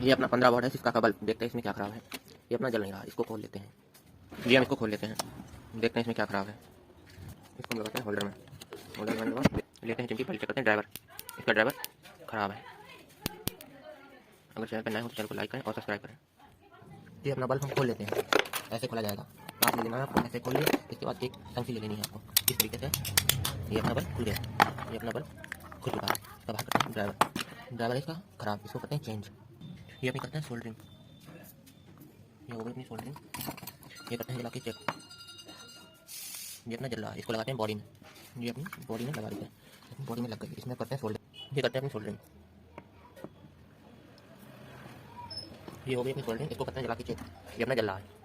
ये अपना 15 वाट है इसका बल्ब, देखते हैं इसमें क्या खराब है। ये अपना जल नहीं रहा, इसको खोल लेते हैं। जी हम इसको खोल लेते हैं, देखते हैं इसमें क्या खराब है। इसको हम लगाते हैं होल्डर में। होल्डर लगाने के बाद लेते हैं चिमटी, पहले चेक करते हैं ड्राइवर। इसका ड्राइवर खराब है। अगर चैनल पर नए हो तो चैनल को लाइक करें और सब्सक्राइब करें। ये अपना बल्ब हम खोल लेते हैं, ऐसे खोला जाएगा। हाथ में लेना है आपको, ऐसे खोल लिया। इसके बाद एक टंकी ले लेनी है आपको, इस तरीके से। ये अपना बल्ब खुल गया, ये अपना बल्ब खुल चुका है। इसका बाहर करते हैं ड्राइवर इसका खराब, इसको करते हैं चेंज। ये अपनी करते हैं सोल्डरिंग, ये हो गई अपनी सोल्डरिंग। ये करते हैं जला के चेक। ये अपना जल रहा है, इसको लगाते हैं बॉडी में। ये अपनी बॉडी में लगा देते हैं, अपनी बॉडी में लग गई। इसमें करते हैं सोल्डरिंग, ये करते हैं अपनी सोल्डरिंग। ये हो गई अपनी सोल्डरिंग, इसको करते हैं जला के चेक। ये अपना जल रहा है।